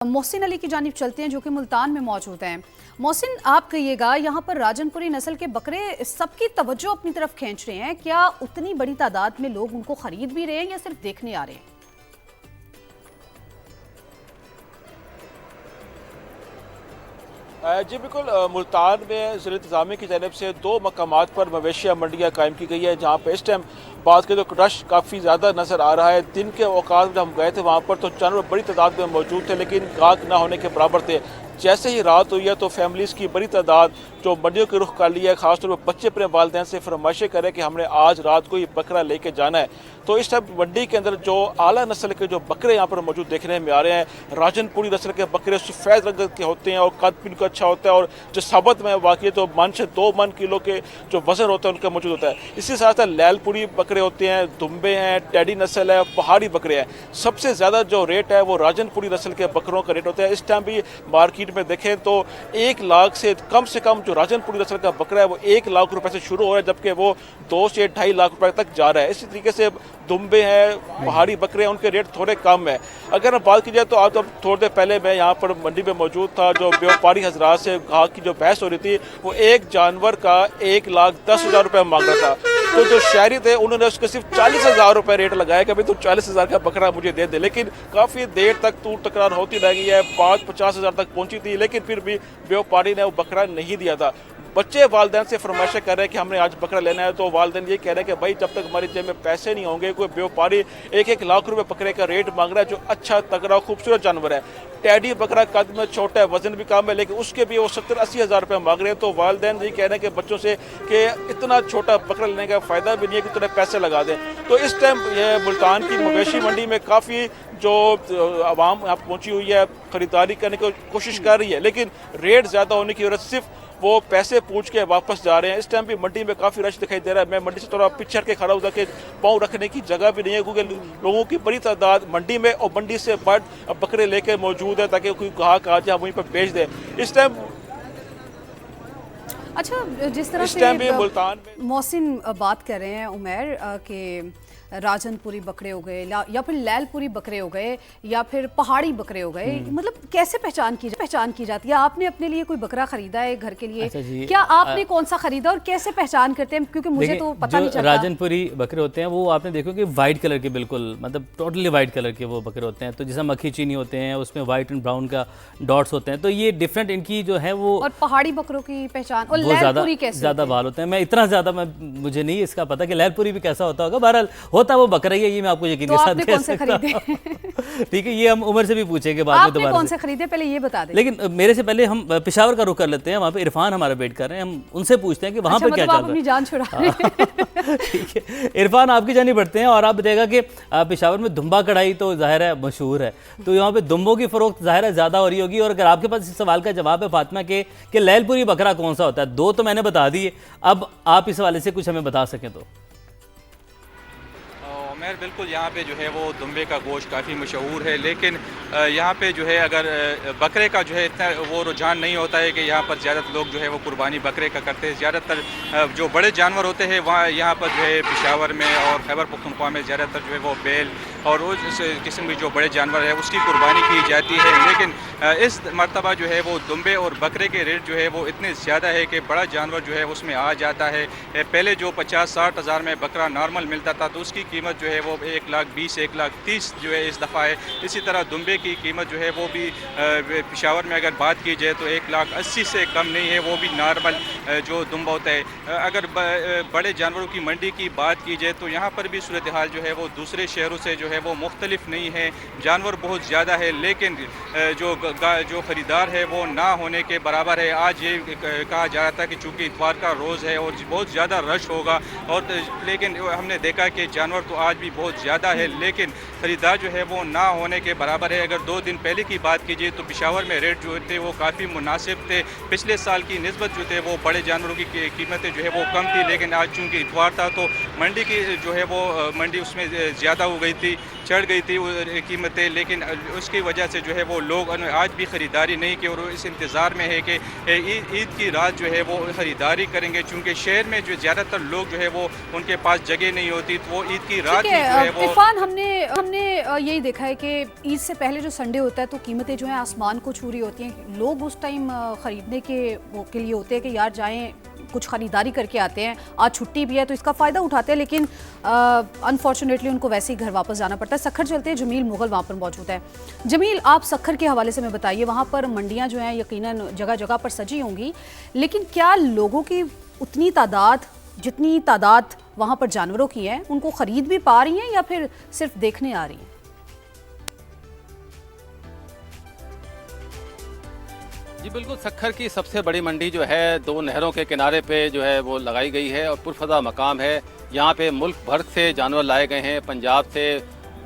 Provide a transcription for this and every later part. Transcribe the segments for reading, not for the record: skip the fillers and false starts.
मोहसिन अली की जानिब चलते हैं जो कि मुल्तान में मौजूद हैं। मोहसिन, आप कहिएगा, यहाँ पर राजनपुरी नस्ल के बकरे सबकी तवज्जो अपनी तरफ खींच रहे हैं, क्या उतनी बड़ी तादाद में लोग उनको खरीद भी रहे हैं या सिर्फ देखने आ रहे हैं? जी बिल्कुल, मुल्तान में ज़िला इंतज़ामिया की जानिब से 2 मकामात पर मवेशिया मंडियाँ कायम की गई है, जहाँ पे इस टाइम बात करें तो रश काफ़ी ज़्यादा नज़र आ रहा है। दिन के औकात में हम गए थे वहाँ पर तो जानवर बड़ी तादाद में मौजूद थे, लेकिन गाहक ना होने के बराबर थे। जैसे ही रात हुई है तो फैमिलीज़ की बड़ी तादाद जो मंडियों के रुख कर लिया है, खासतौर पर बच्चे अपने वालिदैन से फरमाइशें करें कि हमने आज रात को ही बकरा लेके जाना है। तो इस टाइम मंडी के अंदर जो आला नस्ल के जो बकरे यहाँ पर मौजूद देखने में आ रहे हैं, राजनपुरी नस्ल के बकरे सफ़ेद रंग के होते हैं और कद भी उनका अच्छा होता है, और जो साबत में वाकई तो मन से 2 मन किलो के जो वज़न होता है उनका मौजूद होता है। इसी साथ साथ लैलपुरी बकरे होते हैं, दुम्बे हैं, टेडी नस्ल है, पहाड़ी बकरे हैं। सबसे ज़्यादा जो रेट है वो राजनपुरी नस्ल के बकरों का रेट होता है। इस टाइम भी मार्केट में देखें तो 1 लाख से कम जो राजनपुरी नस्ल का बकरा है वो 1 लाख रुपए से शुरू हो रहा है, जबकि वो 2 से 2.5 लाख रुपए तक जा रहा है। इसी तरीके से दुम्बे हैं, पहाड़ी बकरे हैं, उनके रेट थोड़े कम है। अगर हम बात की जाए तो आज तो थोड़ी देर पहले मैं यहाँ पर मंडी में मौजूद था, जो व्यापारी हजरात से गाहक की जो बहस हो रही थी, वो एक जानवर का 1,10,000 रुपये मांग रहा था। तो जो शहरी थे उन्होंने उसके सिर्फ 40,000 रुपये रेट लगाया कि भाई तो 40,000 का बकरा मुझे दे दे, लेकिन काफ़ी देर तक तूर तकरार होती रह गई है। 50,000 तक पहुंची थी, लेकिन फिर भी व्यापारी ने वो बकरा नहीं दिया था। बच्चे वालिदैन से फरमाइशें कर रहे हैं कि हमने आज बकरा लेना है, तो वालिदैन ये कह रहे हैं कि भाई जब तक हमारी जेब में पैसे नहीं होंगे, कोई व्यापारी 1-1 लाख रुपए बकरे का रेट मांग रहा है, जो अच्छा तगड़ा खूबसूरत जानवर है। टैडी बकरा कद में छोटा है, वजन भी कम है, लेकिन उसके भी वो 70-80 हज़ार रुपये मांग रहे हैं। तो वालिदैन ये कह रहे हैं कि बच्चों से कि इतना छोटा बकरा लेने का फ़ायदा भी नहीं है कि थोड़े पैसे लगा दें। तो इस टाइम ये मुल्तान की मवेशी मंडी में काफ़ी जो आवाम यहाँ पहुँची हुई है, ख़रीदारी करने की कोशिश कर रही है, लेकिन रेट ज़्यादा होने की वजह से सिर्फ वो पैसे पूछ के वापस जा रहे हैं। इस टाइम भी मंडी में काफ़ी रश दिखाई दे रहा है। मैं मंडी से थोड़ा पीछे के खड़ा होकर के पाँव रखने की जगह भी नहीं है, क्योंकि लोगों की बड़ी तादाद मंडी में और मंडी से बढ़ बकरे लेकर मौजूद है, ताकि कोई ग्राहक आ जाए वहीं पर बेच दे। इस टाइम अच्छा, जिस तरह से मुल्तान में मोहसिन बात कर रहे हैं उमैर कि राजनपुरी बकरे हो गए या फिर लैलपुरी बकरे हो गए या फिर पहाड़ी बकरे हो गए, मतलब कैसे पहचान की जाती है? आपने अपने लिए कोई बकरा खरीदा है घर के लिए? अच्छा जी, क्या आपने कौन सा खरीदा और कैसे पहचान करते हैं? क्योंकि मुझे तो पता नहीं चलता। राजनपुरी बकरे होते हैं वो आपने देखो कि वाइट कलर के, बिल्कुल मतलब टोटली वाइट कलर के वो बकरे होते हैं। तो जैसा मक्खी चीनी होते हैं, उसमें वाइट एंड ब्राउन का डॉट्स होते हैं, तो ये डिफरेंट इनकी जो है वो। और पहाड़ी बकरों की पहचान और वो लैलपुरी कैसे ज़्यादा बाल होते हैं? मैं इतना ज़्यादा मुझे नहीं इसका पता कि लैलपुरी भी कैसा होता होगा। बहरहाल होता वो बकरा ही है, ये मैं आपको यकीन के साथ कह सकता हूं। ठीक है, ये हम उमर से भी पूछेंगे बाद में दोबारा। कौन से खरीदे पहले ये बता दें। लेकिन मेरे से पहले हम पेशावर का रुख कर लेते हैं। वहाँ पे इरफान हमारा वेट कर रहे हैं, हम उनसे पूछते हैं कि वहाँ पे क्या चल रहा है। अपनी जान छुड़ा रहे हैं। ठीक है इरफान, आपकी जानी बढ़ते हैं और आप बताइएगा कि पेशावर में दुम्बा कढ़ाई तो जाहिर है मशहूर है, तो यहाँ पे दुम्बों की फरोख्त जाहिर है ज़्यादा हो रही होगी। और अगर आपके पास इस सवाल का जवाब है फातिमा के कि लैलपुरी बकरा कौन सा होता है, 2 तो मैंने बता दिए, अब आप इस हवाले से कुछ हमें बता सकें तो। उमैर, बिल्कुल यहाँ पे जो है वो दुम्बे का गोश्त काफ़ी मशहूर है, लेकिन यहाँ पे जो है अगर बकरे का जो है इतना वो रुझान नहीं होता है कि यहाँ पर ज़्यादातर लोग जो है वो कुर्बानी बकरे का करते हैं। ज़्यादातर जो बड़े जानवर होते हैं वहाँ यहाँ पर जो है पेशावर में और खैबर पख्तूनख्वा में ज़्यादातर जो है वो बैल और उस किस्म के जो बड़े जानवर है उसकी कुर्बानी की जाती है। लेकिन इस मरतबा जो है वो दुम्बे और बकरे के रेट जो है वो इतने ज़्यादा है कि बड़ा जानवर जो है उसमें आ जाता है। पहले जो 50-60 हज़ार में बकरा नॉर्मल मिलता था, तो उसकी कीमत जो है वो 1,20,000 1,30,000 जो है इस दफ़ा है। इसी तरह दुम्बे की कीमत जो है वो भी पेशावर में अगर बात की जाए तो 1,80,000 से कम नहीं है, वो भी नॉर्मल जो दुम्बा होता है। अगर बड़े जानवरों की मंडी की बात की जाए तो यहाँ पर भी सूरत हाल जो है वो दूसरे शहरों से जो है वो मुख्तलिफ नहीं है। जानवर बहुत ज़्यादा है, लेकिन जो ख़रीदार है वो ना होने के बराबर है। आज ये कहा जा रहा था कि चूँकि इतवार का रोज़ है और बहुत ज़्यादा रश होगा, और लेकिन हमने देखा कि जानवर तो आज भी बहुत ज़्यादा है, लेकिन ख़रीदार जो है वो ना होने के बराबर है। अगर 2 दिन पहले की बात कीजिए तो पेशावर में रेट जो थे वो काफ़ी मुनासिब थे। पिछले साल की निस्बत जो थे वो बड़े जानवरों की कीमतें जो है वो कम थी, लेकिन आज चूँकि इतवार था तो मंडी की जो है वो मंडी उसमें ज़्यादा हो गई थी। चढ़ गई थी कीमतें, लेकिन उसकी वजह से जो है वो लोग आज भी ख़रीदारी नहीं की और इस इंतज़ार में है कि ईद की रात जो है वो ख़रीदारी करेंगे, चूँकि शहर में जो ज़्यादातर लोग जो है वो उनके पास जगह नहीं होती, तो वो ईद की रात ठीक ही जो है है वो इरफान, हमने यही देखा है कि ईद से पहले जो संडे होता है तो कीमतें जो हैं आसमान को छू रही होती हैं। लोग उस टाइम ख़रीदने के लिए होते हैं कि यार जाएं कुछ ख़रीदारी करके आते हैं, आज छुट्टी भी है तो इसका फ़ायदा उठाते हैं, लेकिन अनफॉर्चुनेटली उनको वैसे ही घर वापस जाना पड़ता है। सखर चलते हैं, जमील मुगल वहाँ पर मौजूद है। जमील, आप सखर के हवाले से मैं बताइए, वहाँ पर मंडियाँ जो हैं यकीनन जगह जगह पर सजी होंगी, लेकिन क्या लोगों की उतनी तादाद, जितनी तादाद वहाँ पर जानवरों की है, उनको ख़रीद भी पा रही हैं या फिर सिर्फ देखने आ रही हैं? जी बिल्कुल, सखर की सबसे बड़ी मंडी जो है दो नहरों के किनारे पे जो है वो लगाई गई है और पुरफज़ा मकाम है। यहाँ पे मुल्क भर से जानवर लाए गए हैं। पंजाब से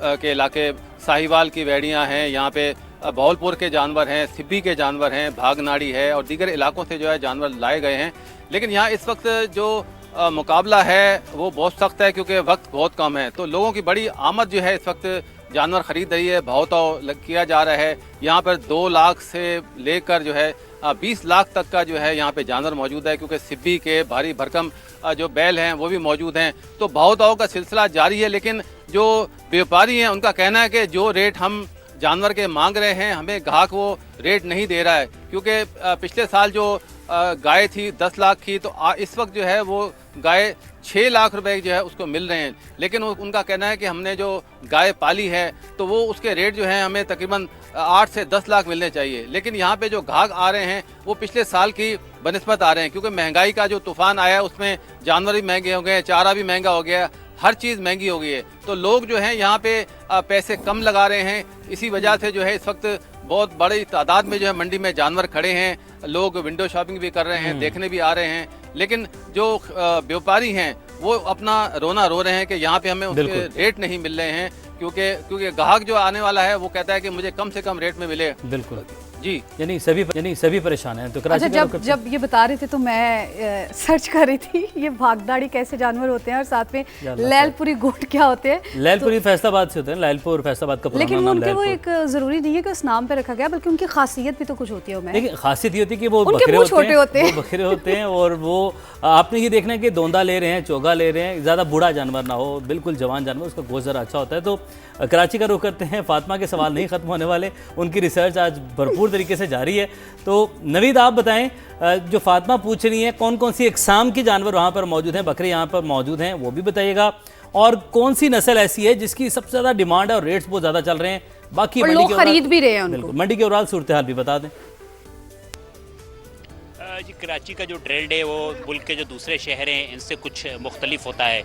के इलाके साहिवाल की वैड़ियाँ हैं, यहाँ पे बहावलपुर के जानवर हैं, सिब्बी के जानवर हैं, भागनाड़ी है और दीगर इलाकों से जो है जानवर लाए गए हैं। लेकिन यहाँ इस वक्त जो मुकाबला है वो बहुत सख्त है क्योंकि वक्त बहुत कम है, तो लोगों की बड़ी आमद जो है इस वक्त जानवर ख़रीद रही है, भाव ताव किया जा रहा है। यहाँ पर 2 लाख से लेकर जो है 20 लाख तक का जो है यहाँ पे जानवर मौजूद है, क्योंकि सिब्बी के भारी भरकम जो बैल हैं वो भी मौजूद हैं। तो भाव ताव का सिलसिला जारी है, लेकिन जो व्यापारी हैं उनका कहना है कि जो रेट हम जानवर के मांग रहे हैं हमें ग्राहक वो रेट नहीं दे रहा है, क्योंकि पिछले साल जो गाय थी 10 लाख की, तो इस वक्त जो है वो गाय 6 लाख रुपए जो है उसको मिल रहे हैं। लेकिन उनका कहना है कि हमने जो गाय पाली है तो वो उसके रेट जो हैं हमें तकरीबन 8 से 10 लाख मिलने चाहिए। लेकिन यहाँ पे जो ग्राहक आ रहे हैं वो पिछले साल की बनिस्बत आ रहे हैं, क्योंकि महंगाई का जो तूफान आया है उसमें जानवर भी महंगे हो गए, चारा भी महंगा हो गया, हर चीज़ महंगी हो गई है। तो लोग जो हैं यहाँ पे पैसे कम लगा रहे हैं, इसी वजह से जो है इस वक्त बहुत बड़ी तादाद में जो है मंडी में जानवर खड़े हैं। लोग विंडो शॉपिंग भी कर रहे हैं, देखने भी आ रहे हैं, लेकिन जो व्यापारी हैं वो अपना रोना रो रहे हैं कि यहाँ पे हमें उसके रेट नहीं मिल रहे हैं, क्योंकि ग्राहक जो आने वाला है वो कहता है कि मुझे कम से कम रेट में मिले। बिल्कुल जी, यानी सभी परेशान हैं। तो कराची अच्छा, जब ये बता रहे थे तो मैं सर्च कर रही थी ये भागदाड़ी कैसे जानवर होते हैं और साथ में लैलपुरी गोट क्या होते हैं। लैलपुरी फैसलाबाद से होते हैं, लैलपुर फैसलाबाद का पुराना लेकिन नाम उनके वो लैलपुर। एक जरूरी नहीं है कि उस नाम पे रखा गया, बल्कि उनकी खासियत भी तो कुछ होती है। देखिए, खासियत ये होती है कि वो उनके बकरे मुंह छोटे होते हैं। वो बकरे होते हैं और वो आपने ये देखना है कि दोंदा ले रहे हैं, चोगा ले रहे हैं, ज़्यादा बूढ़ा जानवर ना हो, बिल्कुल जवान जानवर, उसका गोश्त ज़रा अच्छा होता है। तो कराची का रुख करते हैं। फातिमा के सवाल नहीं ख़त्म होने वाले, उनकी रिसर्च आज भरपूर तरीके से जारी है। तो नवीद, आप बताएं, जो फातिमा पूछ रही हैं कौन कौन सी इकसाम के जानवर वहाँ पर मौजूद हैं, बकरे यहाँ पर मौजूद हैं, वो भी बताइएगा, और कौन सी नस्ल ऐसी है जिसकी सबसे ज़्यादा डिमांड है और रेट्स बहुत ज़्यादा चल रहे हैं, बाकी लोग खरीद भी रहे हैं उनको। मंडी के ओवरऑल सूरत हाल भी बता दें। जी, कराची का जो ट्रेंड है वो मुल्क के जो दूसरे शहर हैं इनसे कुछ मुख्तलिफ होता है।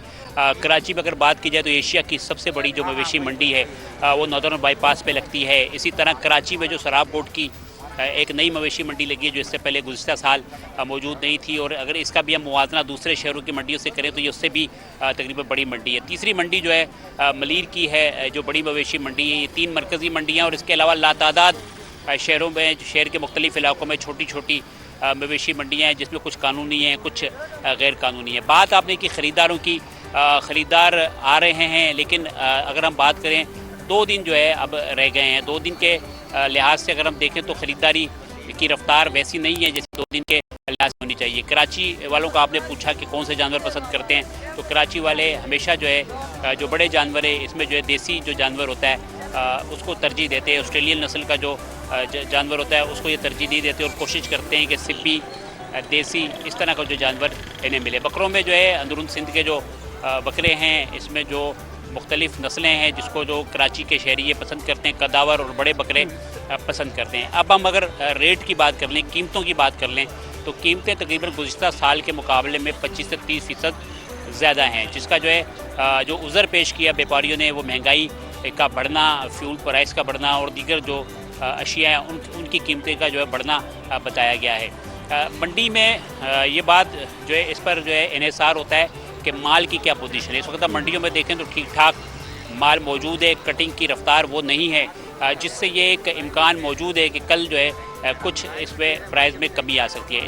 कराची में अगर बात की जाए तो एशिया की सबसे बड़ी जो मवेशी मंडी है वो नॉर्दर्न बाईपास पे लगती है। इसी तरह कराची में जो शराब बोर्ड की एक नई मवेशी मंडी लगी है जो इससे पहले गुज़िश्ता साल मौजूद नहीं थी, और अगर इसका भी हम मुवाजना दूसरे शहरों की मंडियों से करें तो ये उससे भी तकरीबन बड़ी मंडी है। तीसरी मंडी जो है मलीर की है, जो बड़ी मवेशी मंडी है। ये 3 मरकज़ी मंडियाँ और इसके अलावा लातादाद शहरों में, शहर के मुख्तलिफ इलाकों में छोटी छोटी मवेशी मंडियाँ हैं, जिसमें कुछ कानूनी हैं, कुछ गैर कानूनी है। बात आपने की ख़रीदारों की, ख़रीदार आ रहे हैं, लेकिन अगर हम बात करें 2 दिन जो है अब रह गए हैं। 2 दिन के लिहाज से अगर हम देखें तो ख़रीदारी की रफ्तार वैसी नहीं है जैसे 2 दिन के लिहाज से होनी चाहिए। कराची वालों को आपने पूछा कि कौन से जानवर पसंद करते हैं, तो कराची वाले हमेशा जो है जो बड़े जानवर है इसमें जो है देसी जो जानवर होता है उसको तरजीह देते हैं। ऑस्ट्रेलियन नस्ल का जो जानवर होता है उसको ये तरजीह नहीं देते और कोशिश करते हैं कि सिब्बी, देसी, इस तरह का जो जानवर इन्हें मिले। बकरों में जो है अंदरून सिंध के जो बकरे हैं इसमें जो मुख्तलिफ़ नस्लें हैं जिसको जो कराची के शहरी पसंद करते हैं, कदावर और बड़े बकरे पसंद करते हैं। अब हम अगर रेट की बात कर लें, कीमतों की बात कर लें, तो कीमतें तकरीबन गुज़िश्ता साल के मुकाबले में 25 से 30% ज़्यादा हैं, जिसका जो है जो उज़र पेश किया व्यापारियों ने वो महंगाई का बढ़ना, फ्यूल प्राइस का बढ़ना और दीगर जो अशिया हैं उनकी कीमतें का जो है बढ़ना बताया गया है। मंडी में ये बात जो है इस पर जो है इन्हिसार होता है कि माल की क्या पोजीशन है। इस वक्त मंडियों में देखें तो ठीक ठाक माल मौजूद है, कटिंग की रफ्तार वो नहीं है, जिससे ये एक इम्कान मौजूद है कि कल जो है कुछ इसमें प्राइस में कमी आ सकती है।